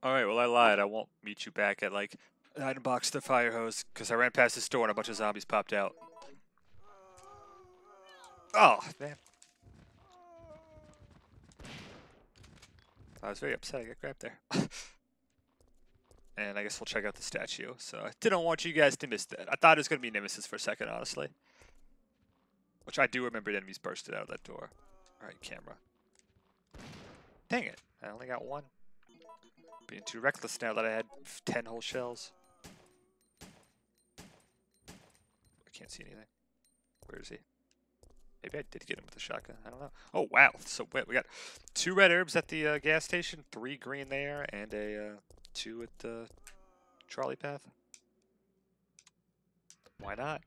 Alright, well I lied. I won't meet you back at like an item box to the fire hose, because I ran past the store and a bunch of zombies popped out. Oh, man. I was very upset I got grabbed there. And I guess we'll check out the statue. So I didn't want you guys to miss that. I thought it was going to be Nemesis for a second, honestly. Which I do remember the enemies bursted out of that door. Alright, camera. Dang it. I only got one. Being too reckless now that I had 10 whole shells. I can't see anything. Where is he? Maybe I did get him with a shotgun. I don't know. Oh, wow. So wet. We got 2 red herbs at the gas station, 3 green there, and a 2 at the trolley path. Why not?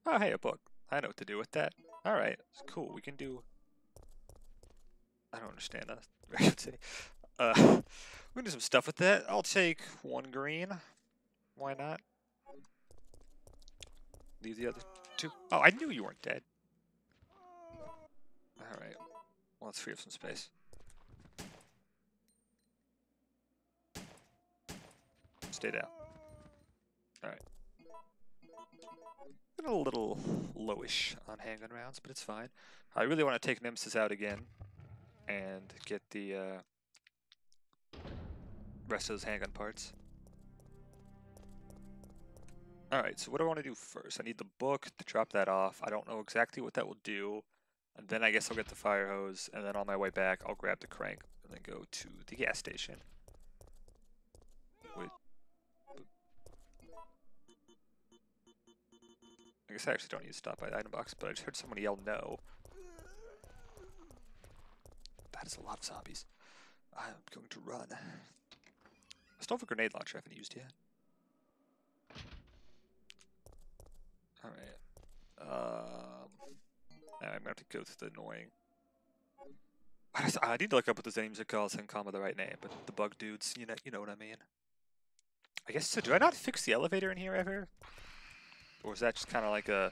Oh, hey, a book. I know what to do with that. Alright. Cool. We can do... I don't understand that. We can do some stuff with that. I'll take 1 green. Why not? Leave the other 2. Oh, I knew you weren't dead. Alright. Well, let's free up some space. Stay down. Alright. Been a little lowish on handgun rounds, but it's fine. I really want to take Nemesis out again and get the rest of those handgun parts. Alright, so what do I want to do first? I need the book to drop that off. I don't know exactly what that will do. And then I guess I'll get the fire hose, and then on my way back, I'll grab the crank and then go to the gas station. Wait. I guess I actually don't need to stop by the item box, but I just heard someone yell no. That is a lot of zombies. I'm going to run. I still have a grenade launcher I haven't used yet. Alright. Now I'm going to have to go through the annoying... I need to look up what those names are called so I can call them the right name, but the bug dudes, you know what I mean. I guess so. Do I not fix the elevator in here ever? Or is that just kind of like a...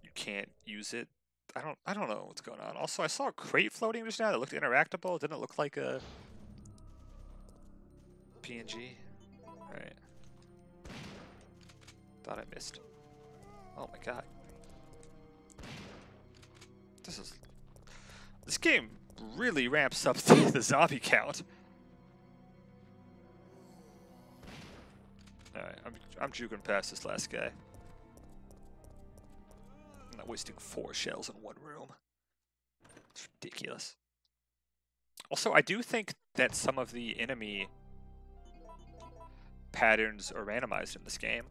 You can't use it? I don't know what's going on. Also, I saw a crate floating just now that looked interactable. It didn't look like a PNG. Alright. Thought I missed. Oh my god. This game really ramps up the zombie count. Alright, I'm juking past this last guy. I'm not wasting 4 shells in one room. It's ridiculous. Also, I do think that some of the enemy patterns are randomized in this game.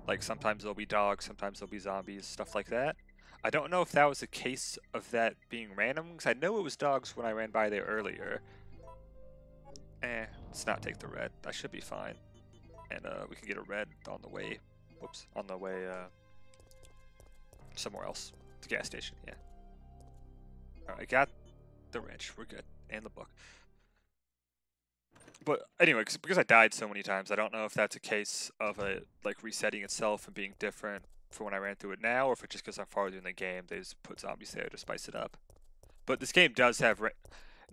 Like, sometimes there'll be dogs, sometimes there'll be zombies, stuff like that. I don't know if that was a case of that being random, because I know it was dogs when I ran by there earlier. Let's not take the red. I should be fine. And we can get a red on the way, whoops, on the way somewhere else. The gas station, yeah. Alright, I got the wrench, we're good, and the book. But anyway, because I died so many times, I don't know if that's a case of it like resetting itself and being different for when I ran through it now, or if it's just because I'm farther in the game, they just put zombies there to spice it up. But this game does have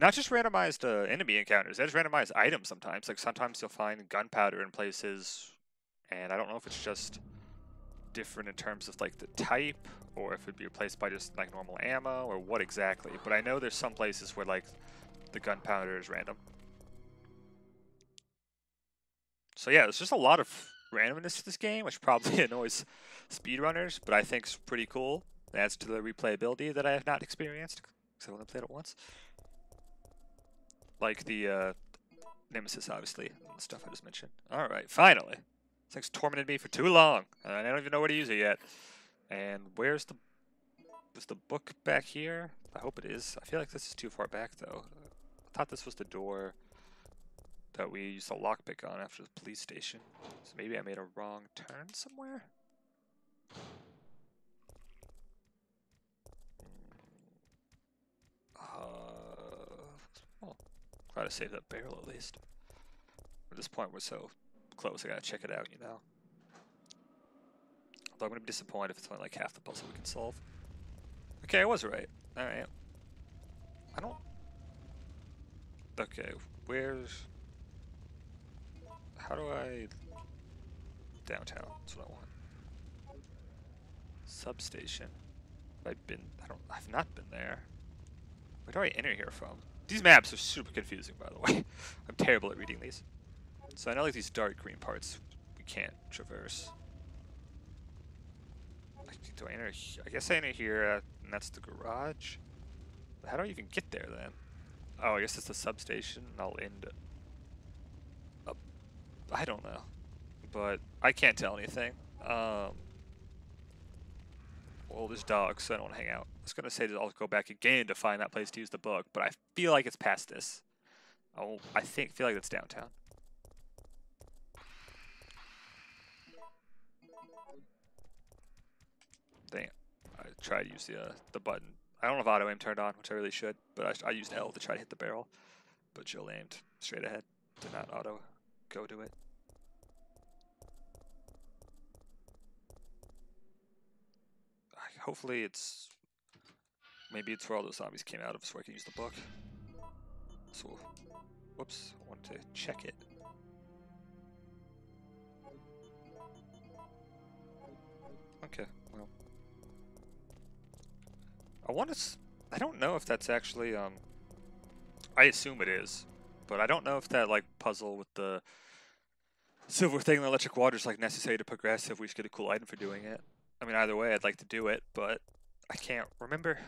not just randomized enemy encounters, there's randomized items sometimes. Like sometimes you'll find gunpowder in places, and I don't know if it's just different in terms of like the type, or if it'd be replaced by just like normal ammo, or what exactly. But I know there's some places where like the gunpowder is random. So yeah, there's just a lot of randomness to this game, which probably annoys speedrunners, but I think it's pretty cool. It adds to the replayability that I have not experienced, because I've only played it once. Like the Nemesis, obviously, and the stuff I just mentioned. Alright, finally! This thing's tormented me for too long, and I don't even know where to use it yet. And where's the... Is the book back here? I hope it is. I feel like this is too far back, though. I thought this was the door that we used a lockpick on after the police station. So maybe I made a wrong turn somewhere? Well, try to save that barrel at least. At this point we're so close, I gotta check it out, you know? Although I'm gonna be disappointed if it's only like half the puzzle we can solve. Okay, I was right. Alright. I don't... Okay, where's... How do I... Downtown, that's what I want. Substation. I've been... I've not been there. Where do I enter here from? These maps are super confusing, by the way. I'm terrible at reading these. So I know like these dark green parts we can't traverse. Do I enter? I guess I enter here, and that's the garage. But how do I even get there then? Oh, I guess it's the substation, and I'll end up. I don't know, but I can't tell anything. Well, there's dogs, so I don't want to hang out. I was gonna say that I'll go back again to find that place to use the book, but I feel like it's past this. Oh, I feel like it's downtown. Dang it. I tried to use the button. I don't have auto aim turned on, which I really should, but I used L to try to hit the barrel. But Jill aimed straight ahead. Did not auto go to it. Hopefully it's... Maybe it's where all those zombies came out of so I can use the book. So, whoops, I wanted to check it. Okay, well. I don't know if that's actually, I assume it is. But I don't know if that, like, puzzle with the silver thing and the electric water is, like, necessary to progress if we just get a cool item for doing it. I mean, either way, I'd like to do it, but I can't remember.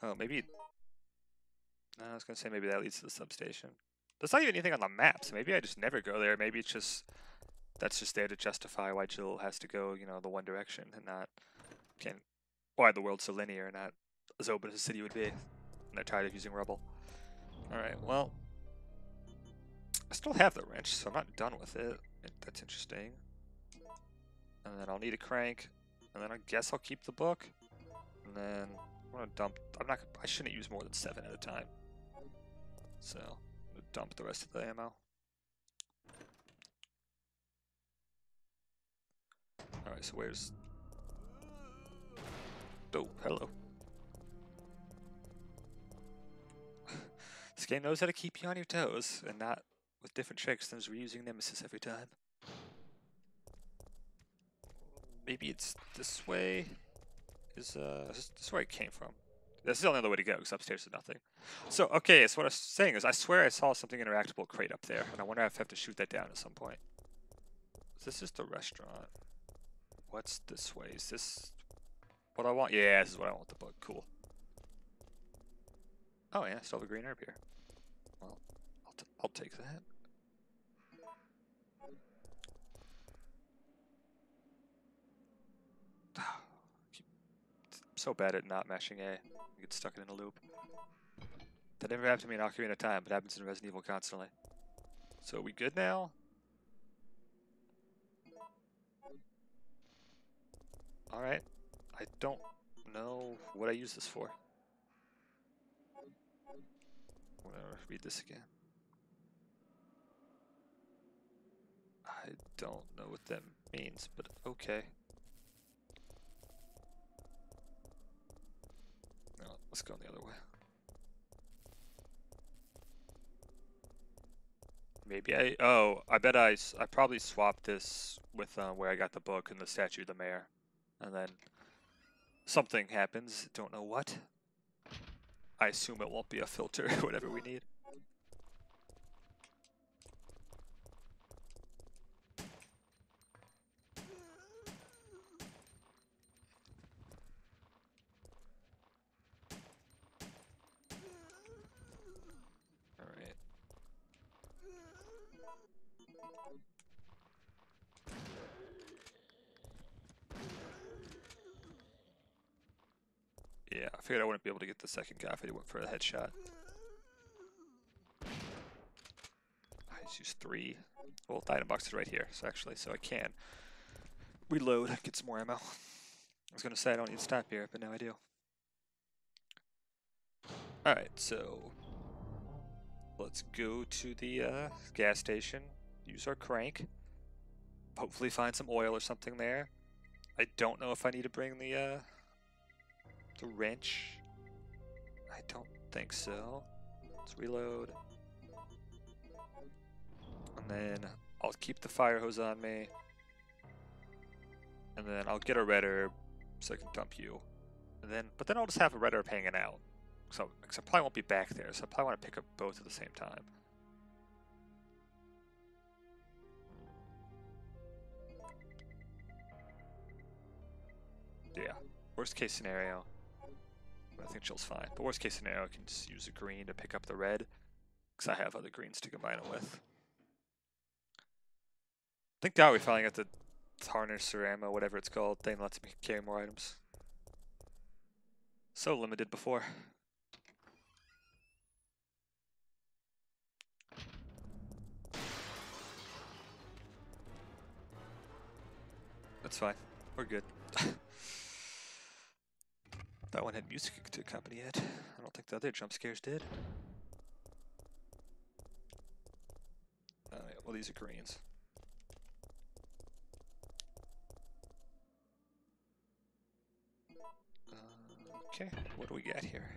Oh, maybe... No, I was gonna say maybe that leads to the substation. There's not even anything on the map, so maybe I just never go there. Maybe it's just... That's just there to justify why Jill has to go, you know, the one direction and not... Why the world's so linear and not as open as a city would be. And they're tired of using rubble. Alright, well... I still have the wrench, so I'm not done with it. That's interesting. And then I'll need a crank. And then I guess I'll keep the book. And then I'm gonna dump... I shouldn't use more than 7 at a time. So, I'm gonna dump the rest of the ammo. Alright, so where's... Oh, hello. This game knows how to keep you on your toes, and not with different tricks than reusing Nemesis every time. Maybe it's this way. Is this where I came from? This is the only other way to go, because upstairs is nothing. So, okay, so what I was saying is, I swear I saw something interactable crate up there, and I wonder if I have to shoot that down at some point. This is the restaurant. What's this way? Is this what I want? Yeah, this is what I want with the book. Cool. Oh yeah, still have a green herb here. Well, I'll take that. I'm so bad at not mashing A. I get stuck in a loop. That never happened to me in Ocarina of Time, but happens in Resident Evil constantly. So are we good now? Alright. I don't know what I use this for. I'm gonna read this again. I don't know what that means, but okay. No, let's go the other way. Maybe I bet I probably swapped this with where I got the book and the statue of the mayor. And then something happens, don't know what. I assume it won't be a filter or whatever we need. Alright. Yeah, I figured I wouldn't be able to get the second guy if I went for a headshot. I just used 3. Well, the item box is right here, so I can reload, get some more ammo. I was gonna say I don't need to stop here, but now I do. Alright, so let's go to the gas station, use our crank, hopefully find some oil or something there. I don't know if I need to bring the wrench. I don't think so. Let's reload. And then I'll keep the fire hose on me. And then I'll get a red herb so I can dump you. And then, but then I'll just have a red herb hanging out. So, because I probably won't be back there, so I probably want to pick up both at the same time. Yeah, worst case scenario. I think chill's fine. But worst case scenario, I can just use a green to pick up the red. Because I have other greens to combine it with. Thank God we finally got the Tarnish or ammo, whatever it's called, thing that lets me carry more items. So limited before. That's fine. We're good. That one had music to accompany it. I don't think the other jump scares did. Alright, well these are greens. Okay, what do we got here?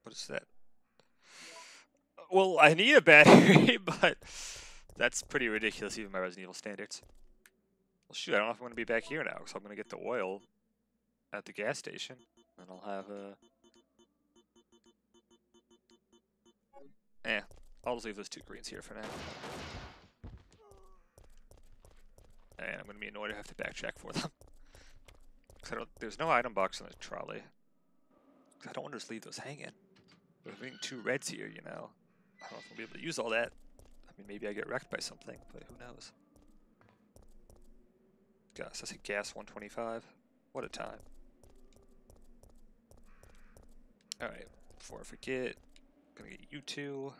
What is that? Well, I need a battery, but that's pretty ridiculous even by Resident Evil standards. Well, shoot, I don't know if I'm going to be back here now, because I'm going to get the oil at the gas station, and I'll have I'll just leave those two greens here for now. And I'm going to be annoyed to have to backtrack for them. There's no item box in the trolley. I don't want to just leave those hanging. But having two reds here, you know, I don't know if I'll be able to use all that. I mean, maybe I get wrecked by something, but who knows. Gosh, that's a gas 125. What a time. Alright, before I forget, I'm gonna get you two.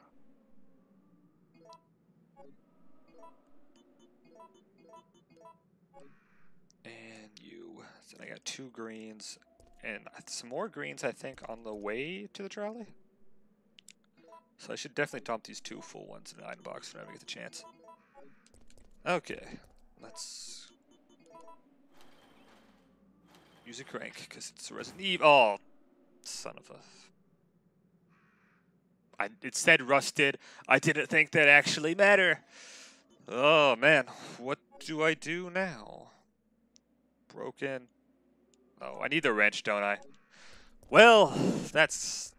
And you. So I got two greens. And some more greens, I think, on the way to the trolley. So I should definitely dump these two full ones in the item box whenever I get the chance. Okay, let's use a crank, because it's a Resident Evil. Oh, son of a... it said rusted. I didn't think that actually matter. Oh, man. What do I do now? Broken. Oh, I need the wrench, don't I? Well, that's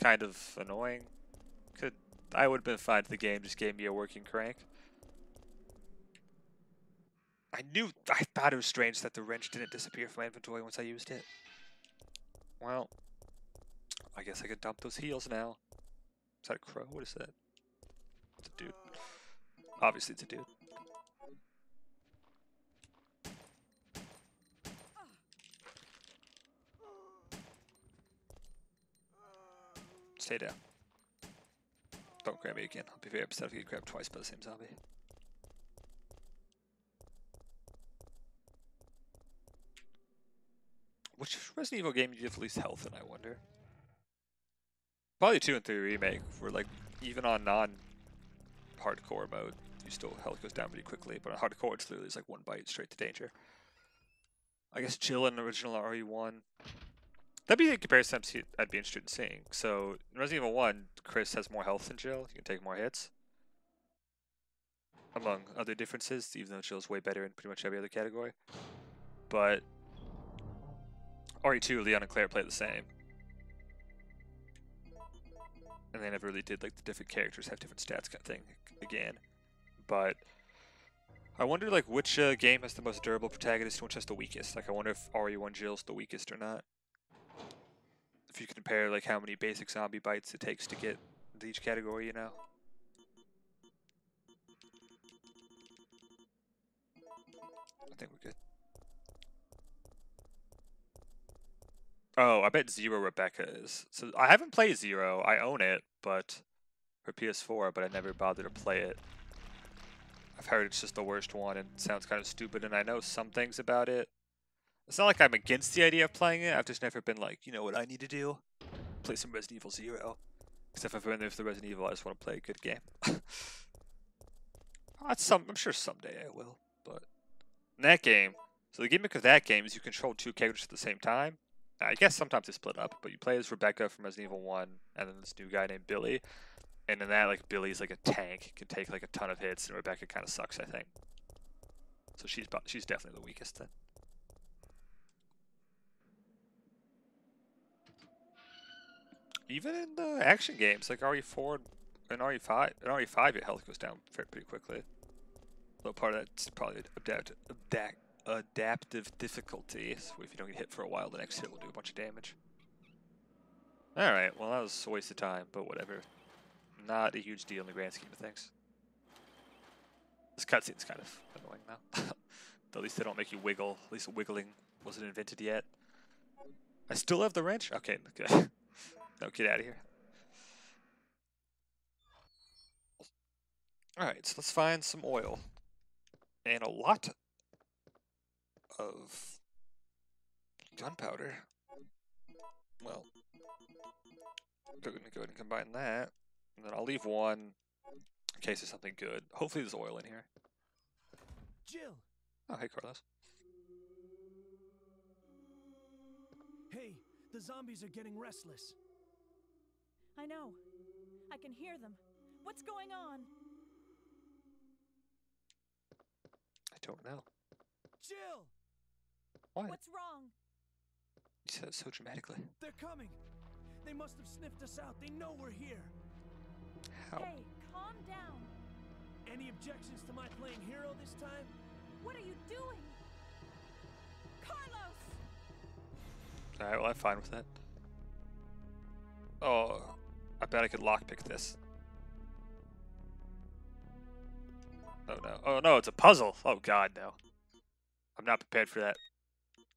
kind of annoying. I would have been fine if the game just gave me a working crank. I thought it was strange that the wrench didn't disappear from my inventory once I used it. Well, I guess I could dump those heals now. Is that a crow? What is that? It's a dude. Obviously it's a dude. Stay down. Don't grab me again. I'll be very upset if you get grabbed twice by the same zombie. Which Resident Evil game do you have least health in, I wonder? Probably 2 and 3 Remake, where like, even on non-hardcore mode, health goes down pretty quickly, but on hardcore it's literally like one bite straight to danger. I guess Jill in the original RE1. That'd be a comparison I'd be interested in seeing. So, in Resident Evil 1, Chris has more health than Jill. You can take more hits. Among other differences, even though Jill's way better in pretty much every other category. But RE2, Leon and Claire play the same. And they never really did like the different characters have different stats kind of thing again. But I wonder like which game has the most durable protagonist and which has the weakest. Like I wonder if RE1 Jill's the weakest or not. If you compare like how many basic zombie bites it takes to get into each category, you know. I think we're good. Oh, I bet Zero Rebecca is. So I haven't played Zero. I own it, but for PS4, but I never bothered to play it. I've heard it's just the worst one and it sounds kind of stupid, and I know some things about it. It's not like I'm against the idea of playing it. I've just never been like, you know what I need to do? Play some Resident Evil Zero. Except if I've been there for the Resident Evil, I just want to play a good game. I'm sure someday I will, but in that game, so the gimmick of that game is you control two characters at the same time, I guess sometimes they split up, but you play as Rebecca from Resident Evil 1, and then this new guy named Billy. And in that, like, Billy's like a tank, can take like a ton of hits, and Rebecca kind of sucks, I think. So she's definitely the weakest then. Even in the action games, like RE4 and RE5, your health goes down pretty quickly. Though part of that's probably adaptive difficulty. So if you don't get hit for a while, the next hit will do a bunch of damage. Alright, well that was a waste of time, but whatever. Not a huge deal in the grand scheme of things. This cutscene's kind of annoying now. At least they don't make you wiggle. At least wiggling wasn't invented yet. I still have the wrench? Okay, okay. No, get out of here. Alright, so let's find some oil. And a lot of gunpowder. Well, I'm going to go ahead and combine that. And then I'll leave one in case there's something good. Hopefully there's oil in here. Jill! Oh, hey, Carlos. Hey, the zombies are getting restless. I know. I can hear them. What's going on? I don't know. Jill! What? What's wrong? You said it so dramatically. They're coming! They must have sniffed us out. They know we're here. How? Hey, calm down. Any objections to my playing hero this time? What are you doing? Carlos! Alright, well I'm fine with that. Oh, I bet I could lockpick this. Oh no. Oh no, it's a puzzle! Oh god, no. I'm not prepared for that.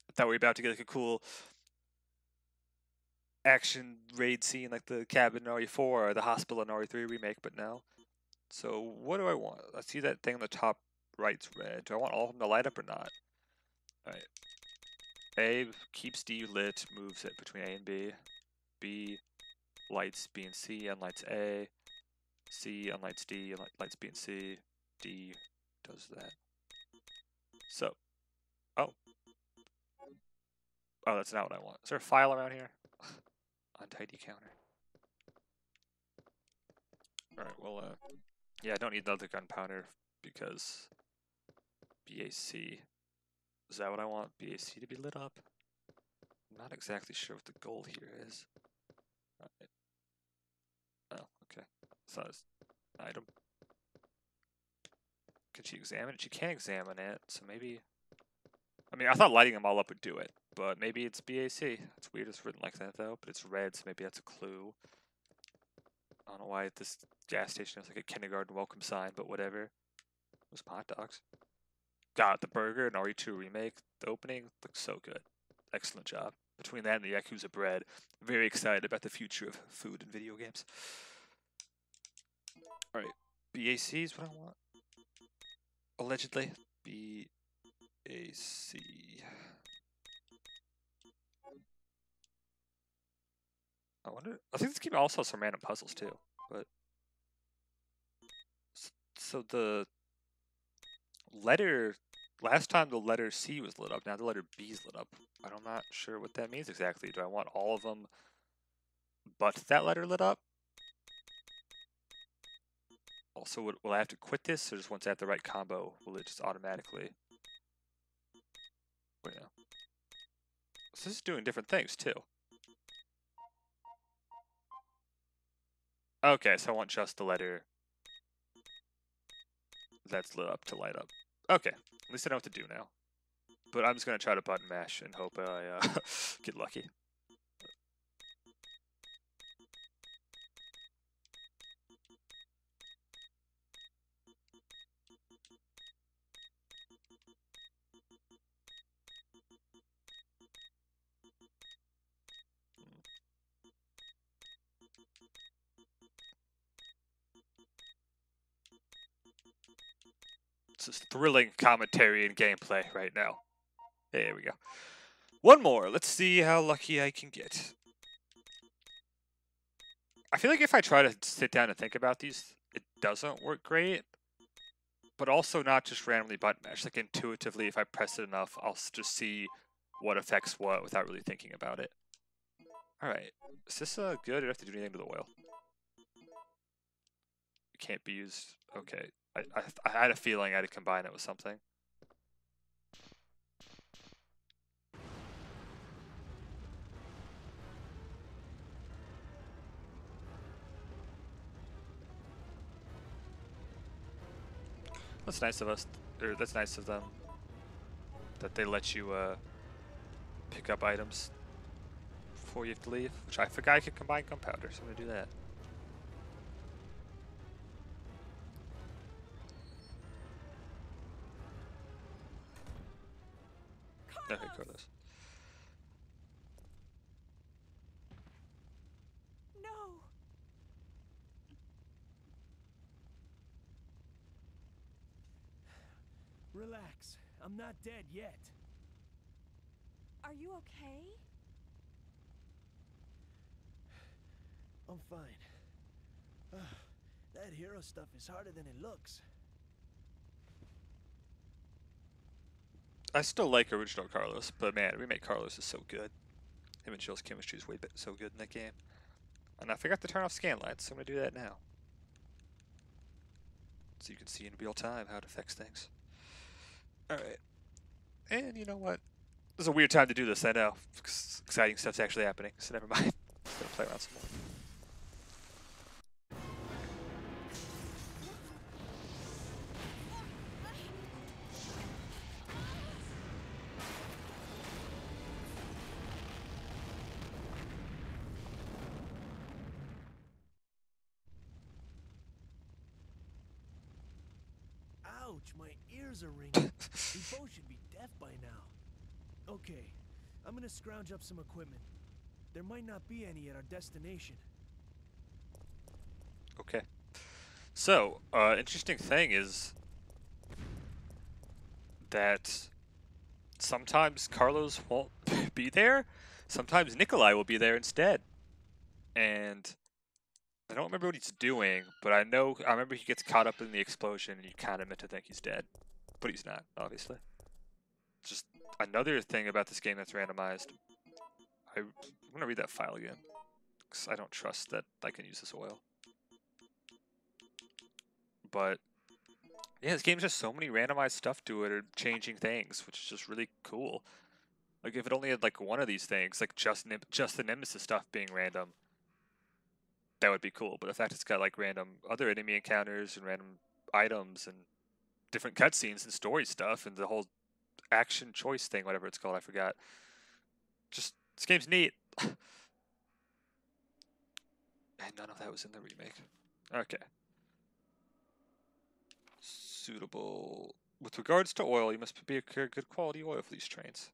I thought we were about to get like a cool action raid scene like the cabin in RE4 or the hospital in RE3 remake, but no. So what do I want? I see that thing on the top right's red. Do I want all of them to light up or not? Alright. A keeps D lit, moves it between A and B. B lights B and C, unlights A. C unlights D, lights B and C. D does that. So. Oh. Oh, that's not what I want. Is there a file around here? Untidy counter. Alright, well, yeah, I don't need another gunpowder because BAC. Is that what I want? BAC to be lit up? I'm not exactly sure what the goal here is. Right. Oh, okay. So it's an item. Can she examine it? She can't examine it, so maybe... I mean, I thought lighting them all up would do it, but maybe it's BAC. It's weird it's written like that, though, but it's red, so maybe that's a clue. I don't know why this gas station has like a kindergarten welcome sign, but whatever. Those hot dogs. God, the burger and RE2 remake, the opening looks so good. Excellent job. Between that and the Yakuza bread, very excited about the future of food and video games. Alright, BAC is what I want. Allegedly. BAC. I wonder, I think this game also has some random puzzles too, but... So the letter, last time the letter C was lit up, now the letter B is lit up. I'm not sure what that means exactly. Do I want all of them but that letter lit up? Also, will I have to quit this, or just once I have the right combo, will it just automatically... Wait, no. So this is doing different things too. Okay, so I want just the letter that's lit up to light up. Okay, at least I know what to do now. But I'm just going to try to button mash and hope I get lucky. This is thrilling commentary and gameplay right now. There we go. One more. Let's see how lucky I can get. I feel like if I try to sit down and think about these, it doesn't work great. But also not just randomly button mash. Like intuitively, if I press it enough, I'll just see what affects what without really thinking about it. Alright, is this good? Do I have to do anything to the oil? It can't be used. Okay, I had a feeling I had to combine it with something. That's nice of us, or that's nice of them, that they let you pick up items before you have to leave, which I forgot I could combine gunpowder, so I'm gonna do that. Okay, Carlos. No. Relax. I'm not dead yet. Are you okay? I'm fine. That hero stuff is harder than it looks. I still like original Carlos, but man, remake Carlos is so good. Him and Jill's chemistry is so good in that game. And I forgot to turn off scan lines, so I'm gonna do that now. So you can see in real time how it affects things. Alright. And you know what? This is a weird time to do this, I know. Exciting stuff's actually happening, so never mind. I'm gonna play around some more. Ouch, my ears are ringing. We both should be deaf by now. Okay, I'm gonna scrounge up some equipment. There might not be any at our destination. Okay. So, interesting thing is that sometimes Carlos won't be there. Sometimes Nikolai will be there instead. And I don't remember what he's doing, but I remember he gets caught up in the explosion and you kind of meant to think he's dead. But he's not, obviously. Just another thing about this game that's randomized. I'm going to read that file again, because I don't trust that I can use this oil. But yeah, this game's just so many randomized stuff to it, or changing things, which is just really cool. Like if it only had like one of these things, like just the Nemesis stuff being random, that would be cool. But the fact it's got like random other enemy encounters and random items and different cutscenes and story stuff and the whole action choice thing, whatever it's called, I forgot. Just this game's neat. And none of that was in the remake. Okay. Suitable. With regards to oil, you must procure good quality oil for these trains.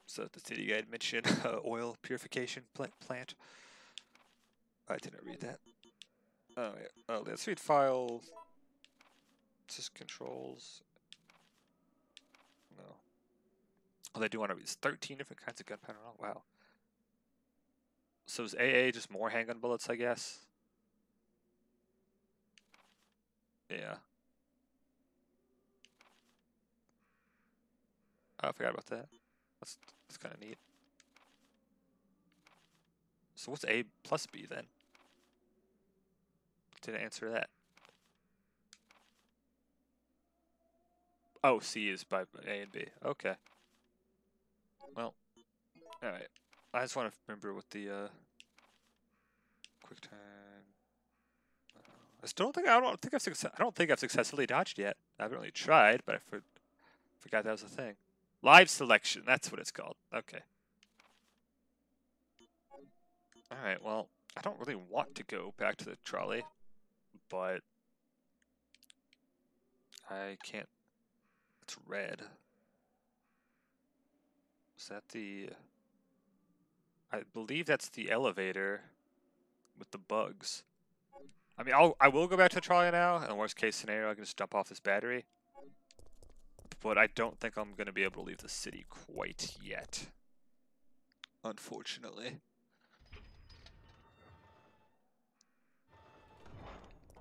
So the city guide mentioned oil purification plant. I didn't read that. Oh yeah. Oh, let's read file. Just controls. No. Oh, they do want to read 13 different kinds of gunpowder. Oh wow. So is AA just more handgun bullets, I guess? Yeah. Oh, I forgot about that. That's kind of neat. So what's A plus B then? Didn't answer that. Oh, C is by A and B. Okay. Well, alright. I just want to remember what the quick time. I don't think I've successfully dodged yet. I haven't really tried, but I forgot that was a thing. Live selection, that's what it's called. Okay. Alright, well, I don't really want to go back to the trolley, but I can't. It's red. Is that the... I believe that's the elevator with the bugs. I mean, I will go back to the trolley now. In the worst case scenario, I can just dump off this battery. But I don't think I'm going to be able to leave the city quite yet. Unfortunately.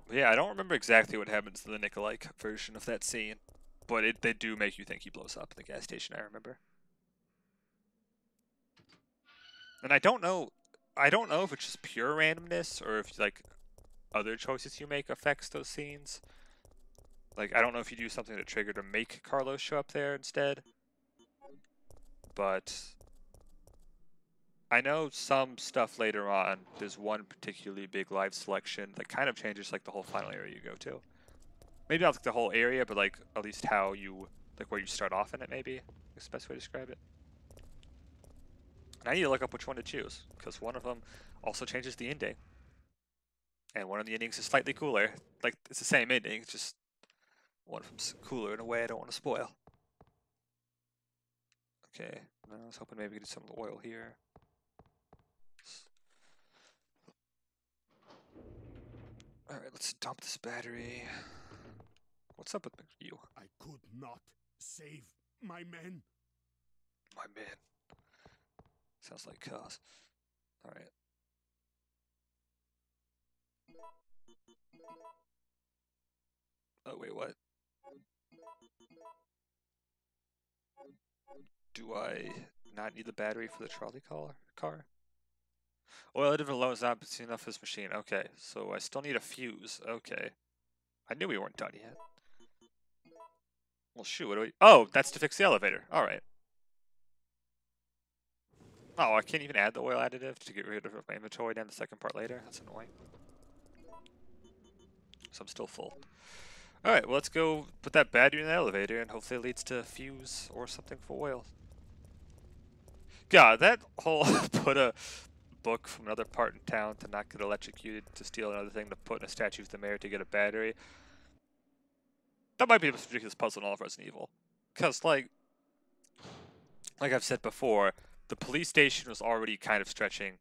But yeah, I don't remember exactly what happens to the Nikolai version of that scene. But they do make you think he blows up in the gas station, I remember. And I don't know if it's just pure randomness or if like other choices you make affects those scenes. Like, I don't know if you do something to trigger to make Carlos show up there instead. But I know some stuff later on, there's one particularly big live selection that kind of changes like the whole final area you go to. Maybe not like the whole area, but like at least how you, like where you start off in it maybe. Is the best way to describe it. And I need to look up which one to choose, because one of them also changes the ending. And one of the endings is slightly cooler. Like, it's the same ending, it's just one of them's cooler in a way I don't want to spoil. Okay, I was hoping maybe we could do some of the oil here. Alright, let's dump this battery. What's up with you? I could not save my men. My man. Sounds like cause. Alright. Oh, wait, what? Do I not need the battery for the trolley car? Oil additive alone is not enough for this machine. Okay, so I still need a fuse. Okay. I knew we weren't done yet. Well, shoot, what do we... Oh, that's to fix the elevator. Alright. Oh, I can't even add the oil additive to get rid of my inventory down the second part later. That's annoying. So I'm still full. Alright, well, let's go put that battery in the elevator and hopefully it leads to fuse or something for oil. God, that whole put a book from another part in town to not get electrocuted to steal another thing to put in a statue of the mayor to get a battery. That might be the most ridiculous puzzle in all of Resident Evil. Because, like I've said before, the police station was already kind of stretching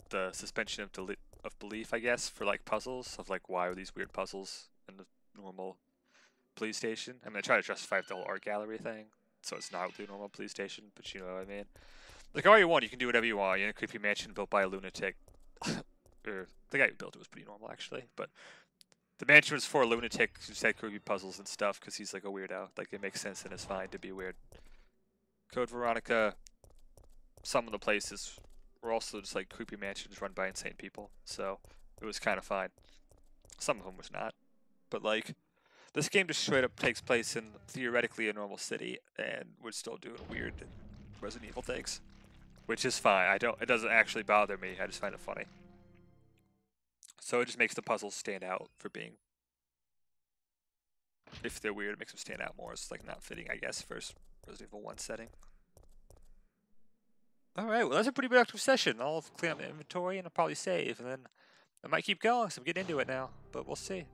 the suspension of belief, I guess, for like puzzles of like why are these weird puzzles in the normal police station. I mean, I try to justify the whole art gallery thing, so it's not the normal police station, but you know what I mean. Like all you want, you can do whatever you want. You're in a creepy mansion built by a lunatic. Or the guy who built it was pretty normal actually, but the mansion was for a lunatic who said creepy puzzles and stuff because he's like a weirdo. Like it makes sense and it's fine to be weird. Code Veronica, some of the places were also just like creepy mansions run by insane people, so it was kind of fine. Some of them was not, but like this game just straight up takes place in theoretically a normal city, and we're still doing weird Resident Evil things, which is fine. It doesn't actually bother me. I just find it funny. So it just makes the puzzles stand out for being, if they're weird, it makes them stand out more. It's like not fitting, I guess, for Resident Evil 1 setting. Alright, well that's a pretty productive session. I'll clean up my inventory and I'll probably save, and then I might keep going because I'm getting into it now, but we'll see.